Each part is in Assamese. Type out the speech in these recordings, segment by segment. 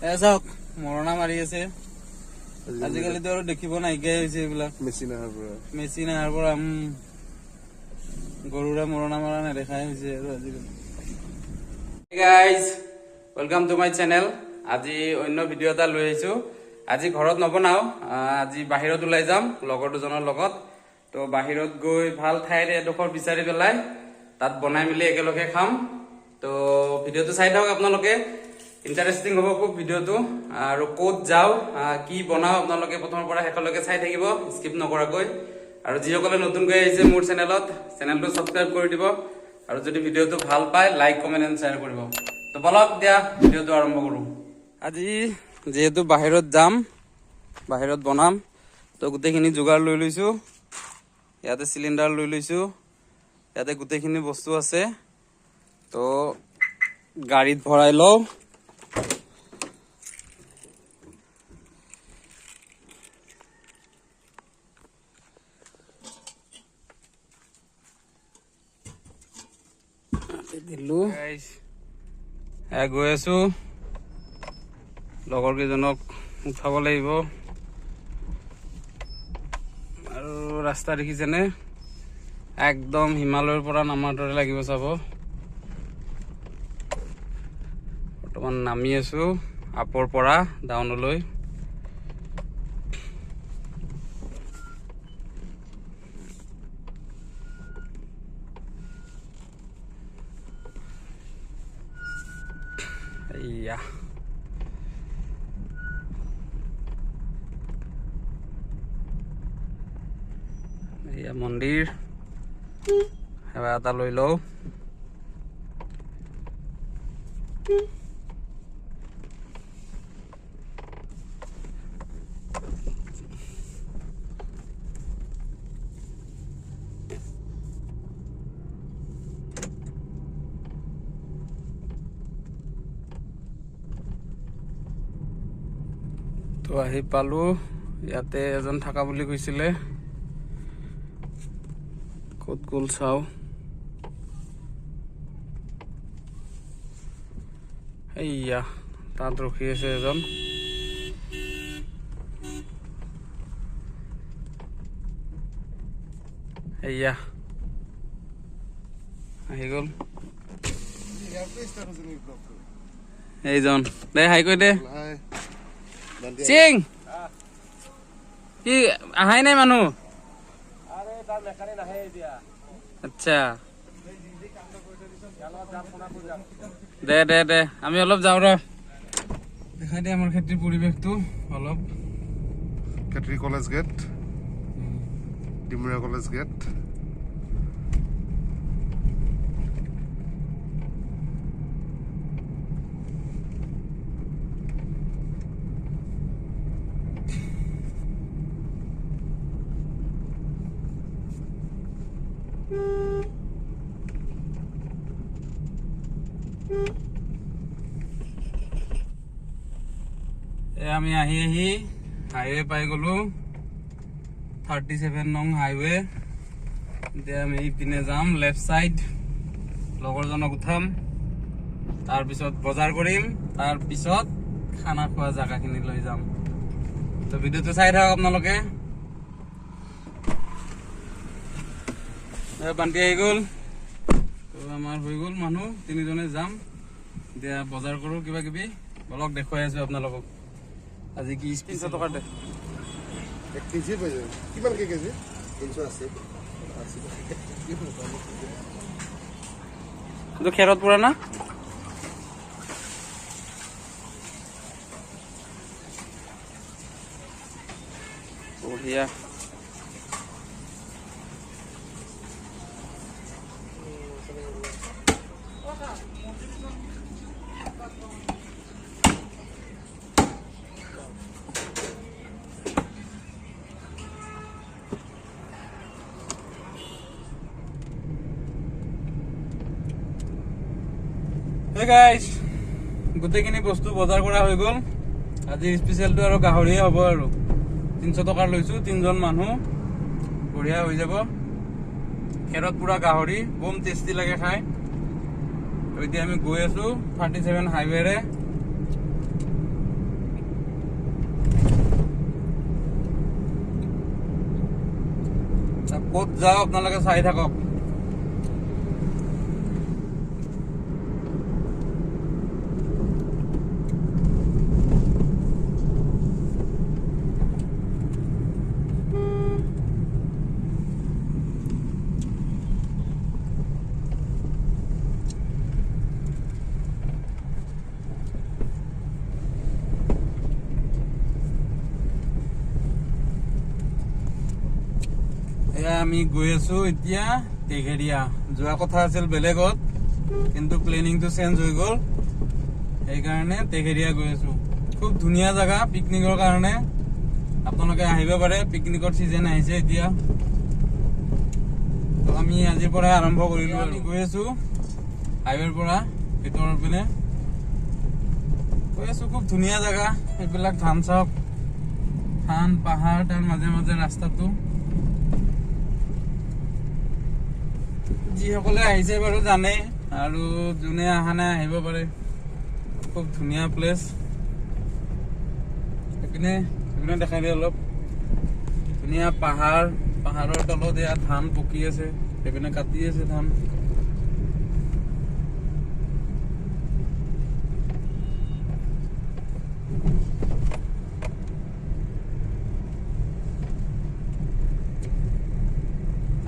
চাওক মৰণা মাৰি আছে আজিকালিতো আৰু দেখিব নাইকিয়াই হৈছে এইবিলাক মেচিন অহাৰ পৰা গৰুৰে মৰণা মৰা নেদেখাই হৈছে আৰু আজিকালি। Guys welcome to my channel. আজি অন্য ভিডিঅ' এটা লৈ আহিছো। আজি ঘৰত নবনাও, আজি বাহিৰত ওলাই যাম লগৰ দুজনৰ লগত। তো বাহিৰত গৈ ভাল ঠাইত এডোখৰ বিচাৰি পেলাই তাত বনাই মেলি একেলগে খাম। তো ভিডিঅ'টো চাই থাকক আপোনালোকে, ইণ্টাৰেষ্টিং হ'ব খুব ভিডিঅ'টো। আৰু ক'ত যাওঁ কি বনাওঁ আপোনালোকে প্ৰথমৰ পৰা শেষলৈকে চাই থাকিব স্কিপ নকৰাকৈ। আৰু যিসকলে নতুনকৈ আহিছে মোৰ চেনেলটো ছাবস্ক্ৰাইব কৰি দিব। আৰু যদি ভিডিঅ'টো ভাল পায় লাইক কমেণ্ট এণ্ড শ্বেয়াৰ কৰিব। তো বলক দিয়া ভিডিঅ'টো আৰম্ভ কৰোঁ। আজি যিহেতু বাহিৰত যাম, বাহিৰত বনাম, তো গোটেইখিনি যোগাৰ লৈ লৈছোঁ। ইয়াতে চিলিণ্ডাৰ লৈ লৈছোঁ, ইয়াতে গোটেইখিনি বস্তু আছে। তো গাড়ীত ভৰাই লওঁ। দিলো গৈ আছো, লগৰ কেইজনক উঠাব লাগিব। আৰু ৰাস্তা দেখিছেনে, একদম হিমালয়ৰ পৰা নামাৰ দৰে লাগিব চাব। বৰ্তমান নামি আছো আপৰ পৰা ডাউনলৈ। এয়া এয়া মন্দিৰ, সেৱা এটা লৈ লওঁ। তো আহি পালো, ইয়াতে এজন থাকা বুলি কৈছিলে, ক'ত গ'ল চাও। এইয়া তাত ৰখি আছে এজন। এইয়া আহি গ'ল এইজন। দে হাই কৈ দে। চিং কি আহাই নাই মানুহ? আচ্ছা দে দে দে আমি অলপ যাওঁ ৰ। দেখাই দে আমাৰ খেতিৰ পৰিৱেশটো অলপ। কেটৰি কলেজ গেট, ডিমৰা কলেজ গেট। আমি আহি হাইৱে পাই গলো, 37 নং হাইৱে। এতিয়া আমি ইপিনে যাম লেফ্ট চাইড, লগৰজনক উঠাম, তাৰপিছত বজাৰ কৰিম, তাৰপিছত খানা খোৱা জেগাখিনি লৈ যাম। তো ভিডিঅ'টো চাই থাকক আপোনালোকে। বান্তি আহি গ'ল, তো আমাৰ হৈ গ'ল মানুহ 3জনে যাম। এতিয়া বজাৰ কৰোঁ কিবা কিবি, অলপ দেখুৱাই আছো আপোনালোকক। আজি কি 300 টকা দে 1 কেজি পাই যায়। কিমান কেজি? 380। কিন্তু খেৰত পৰা না। বঢ়িয়া। Hey guys, গোটেইখিনি বস্তু বজাৰ কৰা হৈ গ'ল। আজি স্পেচিয়েলটো আৰু গাহৰিয়ে হ'ব। আৰু 300 টকা লৈছোঁ, 3জন মানুহ, বঢ়িয়া হৈ যাব। খেৰত পুৰা গাহৰি, বম টেষ্টি লাগে খাই। এতিয়া আমি গৈ আছো 37 হাইৱেৰে। ক'ত যাওঁ আপোনালোকে চাই থাকক। এয়া আমি গৈ আছো এতিয়া টেঘেৰিয়া। যোৱা কথা আছিল বেলেগত, কিন্তু প্লেনিংটো চেঞ্জ হৈ গ'ল, সেইকাৰণে টেঘেৰিয়া গৈ আছো। খুব ধুনীয়া জাগা পিকনিকৰ কাৰণে, আপোনালোকে আহিব পাৰে। পিকনিকৰ চিজন আহিছে এতিয়া, তো আমি আজিৰ পৰাই আৰম্ভ কৰিলো। আমি গৈ আছো হাইৱেৰ পৰা ভিতৰৰ পিনে গৈ আছো। খুব ধুনীয়া জাগা, এইবিলাক ধান চাওক, ধান পাহাৰ, তাৰ মাজে মাজে ৰাস্তাটো। যিসকলে আহিছে বাৰু জানে, আৰু যোনে অহা নাই আহিব পাৰে। খুব ধুনীয়া প্লেচ। এইপিনে দেখাই দিয়ে অলপ। ধুনীয়া পাহাৰ, পাহাৰৰ তলত এয়া ধান পকি আছে, সেইপিনে কাটি আছে ধান।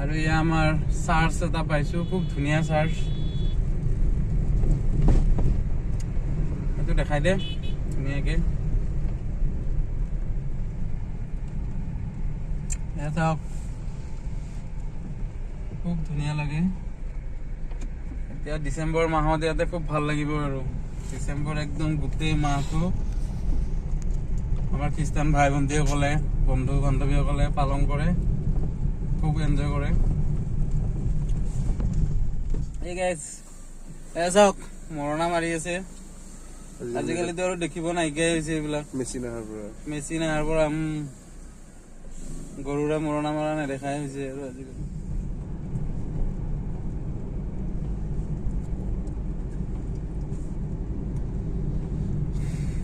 আৰু এয়া আমাৰ চাৰ্চ এটা পাইছো, খুব ধুনীয়া চাৰ্চ। এইটো দেখাই দে ধুনীয়াকে। এয়া চাওক, খুব ধুনীয়া লাগে। এতিয়া ডিচেম্বৰ মাহত ইয়াতে খুব ভাল লাগিব। আৰু ডিচেম্বৰ একদম গোটেই মাহটো আমাৰ খ্ৰীষ্টান ভাই ভণ্টিসকলে, বন্ধু বান্ধৱীসকলে পালন কৰে, খুব এনজয় কৰে। এই গাইজ এয়া চাওক, মৰণা মাৰি আছে। আজিকালিতো আৰু দেখিব নাইকিয়াই হৈছে এইবিলাক। মেচিন অহাৰ পৰা গৰুৰে মৰণা মৰা নেদেখাই হৈছে আৰু আজিকালি।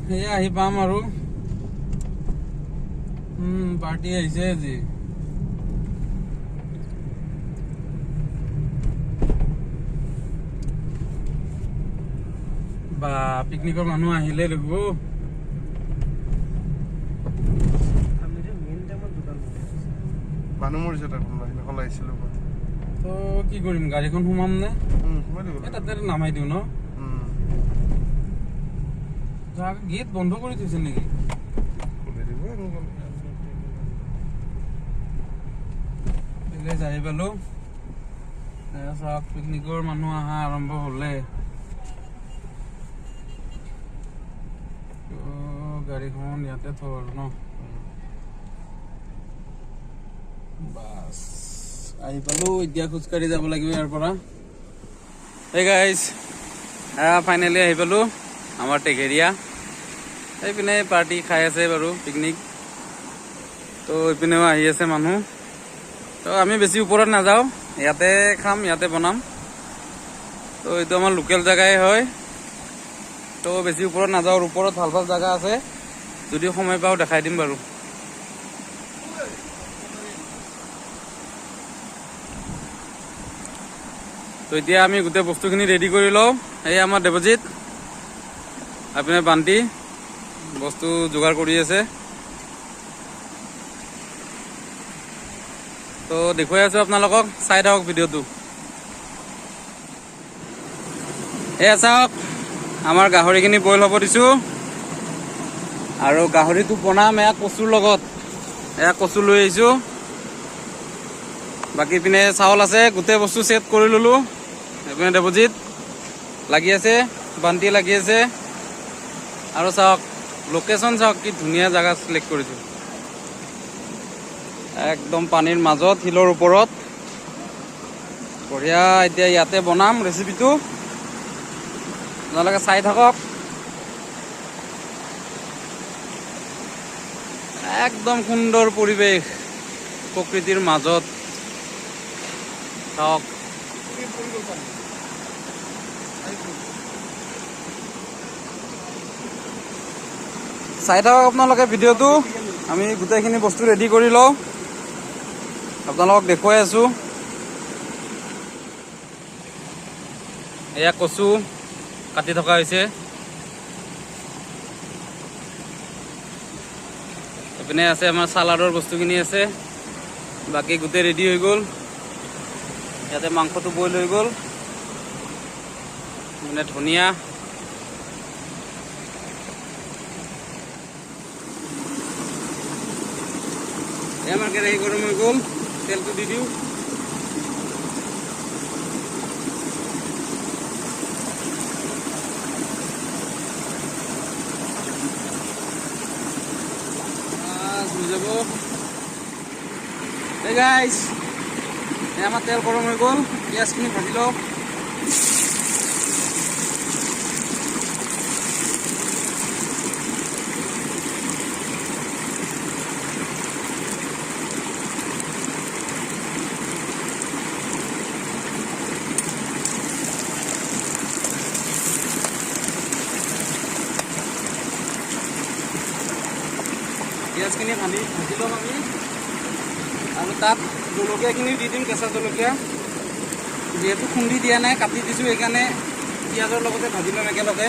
সেয়া আহি পাম আৰু। পাৰ্টি আহিছে আজি। বা পিকনিকৰ মানুহ আহিলে দেখো। মানুহ মৰিছে তাত, সেইদিনাখন আহিছিলো। তো কি কৰিম, গাড়ীখন সোমাম নে? তাতে নামাই দিওঁ ন? গেট বন্ধ কৰি থৈছে নেকি? যাই পালো। চাওক, পিকনিকৰ মানুহ অহা আৰম্ভ হলে। গাড়ীখন ইয়াতে থওঁ আৰু ন? বাছ আহি পালো। এতিয়া খোজকাঢ়ি যাব লাগিব ইয়াৰ পৰা। এই গাইজ ফাইনেলি আহি পালো আমাৰ টেঘেৰিয়া। এইপিনে পাৰ্টি খাই আছে বাৰু, পিকনিক। তো এইপিনেও আহি আছে মানুহ। তো আমি বেছি ওপৰত নাযাওঁ, ইয়াতে খাম, ইয়াতে বনাম। তো এইটো আমাৰ লোকেল জেগাই হয়, তো বেছি ওপৰত নাযাওঁ। ওপৰত ভাল ভাল জেগা আছে, যদি সময় পাওঁ দেখাই দিম বাৰু। তো এতিয়া আমি গোটেই বস্তুখিনি ৰেডি কৰি লওঁ। এই আমাৰ দেৱজিৎ আপোনাৰ বান্তি বস্তু যোগাৰ কৰি আছে। তো দেখুৱাই আছো আপোনালোকক, চাই থাকক ভিডিঅ'টো। এয়া চাওক, আমাৰ গাহৰিখিনি বইল হ'ব দিছোঁ, আৰু গাহৰিটো বনাম এয়া কচুৰ লগত। এয়া কচু লৈ আহিছোঁ, বাকী পিনে চাউল আছে। গোটেই বস্তু ছেট কৰি ল'লোঁ। এইপিনে দেৱজিৎ লাগি আছে, বান্তি লাগি আছে। আৰু চাওক লোকেশ্যন, চাওক কি ধুনীয়া জেগা চিলেক্ট কৰিছোঁ। একদম পানীৰ মাজত, শিলৰ ওপৰত, বঢ়িয়া। এতিয়া ইয়াতে বনাম ৰেচিপিটো, আপোনালোকে চাই থাকক। একদম সুন্দৰ পৰিৱেশ, প্ৰকৃতিৰ মাজত। চাওক, চাই থাকক আপোনালোকে ভিডিঅ'টো। আমি গোটেইখিনি বস্তু ৰেডি কৰি লওঁ। আপোনালোকক দেখুৱাই আছোঁ। এয়া কচু কাটি থকা হৈছে। এইপিনে আছে আমাৰ চালাডৰ বস্তুখিনি আছে। বাকী গোটেই ৰেডি হৈ গ'ল। ইয়াতে মাংসটো বইল হৈ গ'ল। মানে ধনিয়া, আমাৰ কেৰাহী গৰম হৈ গ'ল। তেলটো দি দিওঁ। হৈ যাব। Hey guys, আমাৰ তেল গৰম হৈ গ'ল। পিঁয়াজখিনি ভাজি লওক। পিঁয়াজখিনি ভাজি ল'ম আমি। আৰু তাত জলকীয়াখিনিও দি দিম, কেঁচা জলকীয়া। যিহেতু খুন্দি দিয়া নাই, কাটি দিছোঁ, সেইকাৰণে পিঁয়াজৰ লগতে ভাজি ল'ম একেলগে।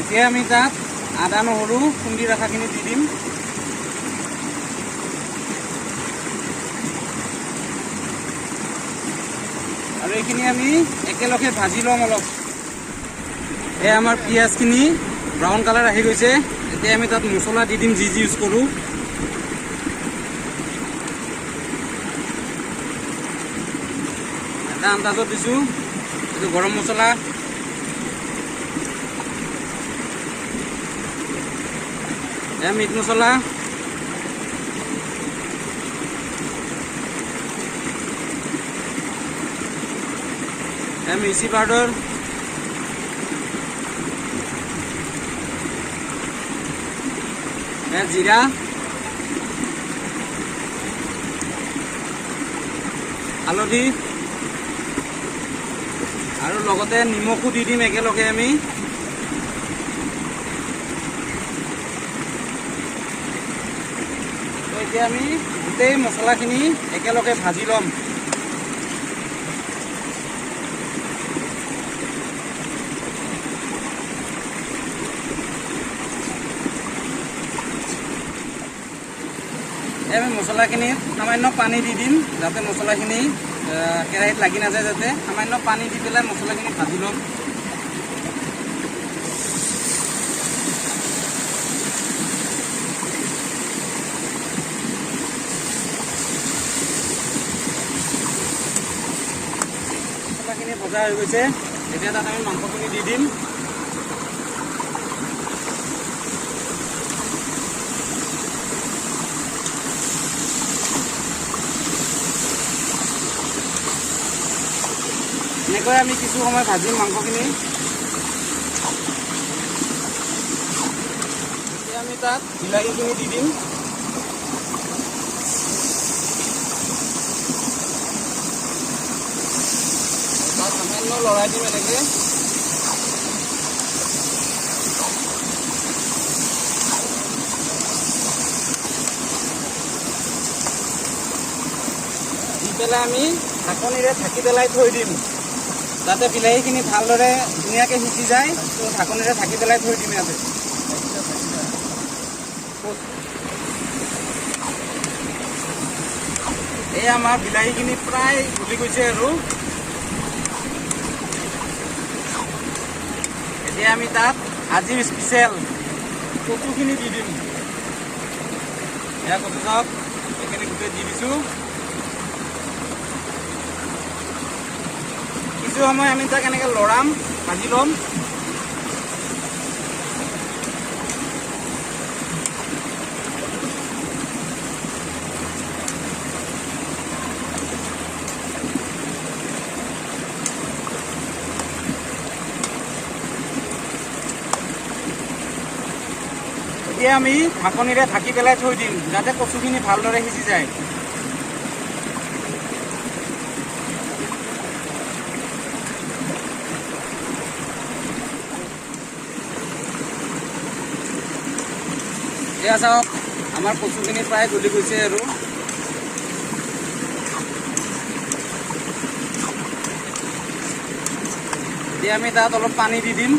এতিয়া আমি তাত আদা নহৰু খুন্দি ৰখাখিনি দি দিম। আৰু এইখিনি আমি একেলগে ভাজি ল'ম অলপ। এই আমাৰ পিঁয়াজখিনি ব্ৰাউন কালাৰ আহি গৈছে। এতিয়া আমি তাত মছলা দি দিম, যি যি ইউজ কৰোঁ। এটা আন্দাজত দিছোঁ, এইটো গৰম মছলা। মিট মছলা, মিৰ্চি পাউডাৰ, জিৰা, হালধি আৰু লগতে নিমখো দি দিম একেলগে আমি। এতিয়া আমি গোটেই মছলাখিনি একেলগে ভাজি ল'ম। আমি মছলাখিনিত সামান্য পানী দি দিম, যাতে মছলাখিনি কেৰাহীত লাগি নাযায়। যাতে সামান্য পানী দি পেলাই মছলাখিনি ভাজি ল'ম। মছলাখিনি ভজা হৈ গৈছে। এতিয়া তাত আমি মাংসখিনি দি দিম। এনেকৈ আমি কিছু সময় ভাজিম মাংসখিনি। এতিয়া আমি তাত বিলাহীখিনি দি দিম। তাত সামান্য লৰাই দিম এনেকৈ। দি পেলাই আমি ঢাকনিৰে ঢাকি পেলাই থৈ দিম, যাতে বিলাহীখিনি ভালদৰে ধুনীয়াকৈ সিজি যায়। তো ঢাকনিৰে ঢাকি পেলাই থৈ দিম ইয়াতে। এই আমাৰ বিলাহীখিনি প্ৰায় গলি গৈছে আৰু। এতিয়া আমি তাত আজিৰ স্পেচিয়েল কচুখিনি দি দিম। এয়া কচু চাওক, এইখিনি গোটেই দি দিছোঁ। কিছু সময় আমি তাক এনেকৈ লৰাম, ভাজি ল'ম। এতিয়া আমি ঢাকনিৰে ঢাকি পেলাই থৈ দিম, যাতে কচুখিনি ভালদৰে সিজি যায়। এয়া চাওক আমাৰ কচুখিনি প্ৰায় গলি গৈছে আৰু এতিয়া আমি তাত অলপ পানী দি দিম।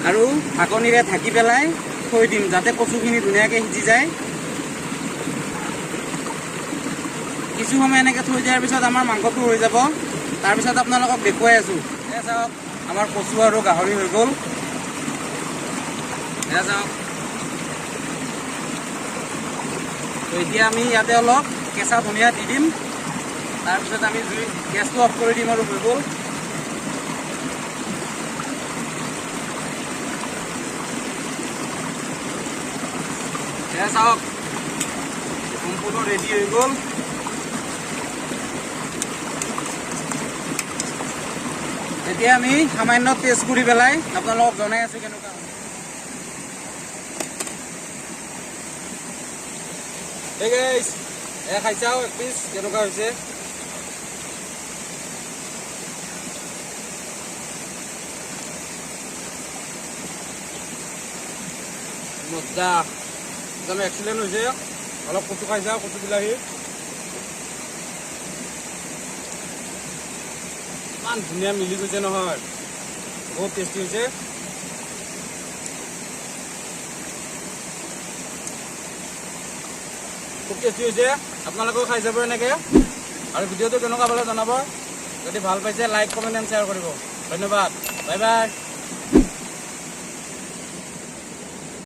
আৰু ঢাকনিৰে ঢাকি পেলাই থৈ দিম যাতে কচুখিনি ধুনীয়াকৈ সিজি যায়। কিছু সময় এনেকৈ থৈ দিয়াৰ পিছত আমাৰ মাংসটো হৈ যাব। তাৰপিছত আপোনালোকক দেখুৱাই আছোঁ। এয়া চাওক আমাৰ কচু আৰু গাহৰি হৈ গ'ল। এয়া চাওক। তো এতিয়া আমি ইয়াতে অলপ কেঁচা ধনিয়া দি দিম। তাৰপিছত আমি গেছটো অফ কৰি দিম আৰু হৈ গ'ল। এয়া চাওক সম্পূৰ্ণ ৰেডি হৈ গ'ল। এতিয়া আমি সামান্য টেষ্ট কৰি পেলাই আপোনালোকক জনাই আছোঁ কেনেকুৱা। এই গাইছ এয়া খাই চাওক এক পিচ কেনেকুৱা হৈছে। মজা একদম এক্সিলেণ্ট হৈছে। অলপ কচু খাই যাওঁ, কচু বিলাহী ইমান ধুনীয়া মিলি গৈছে নহয়, বহুত টেষ্টি হৈছে। খুব টেষ্টি হৈছে, আপোনালোকেও খাই যাব এনেকৈ। আৰু ভিডিঅ'টো কেনেকুৱা পালে জনাব। যদি ভাল পাইছে লাইক কমেণ্ট এণ্ড শ্বেয়াৰ কৰিব। ধন্যবাদ, বাই বাই।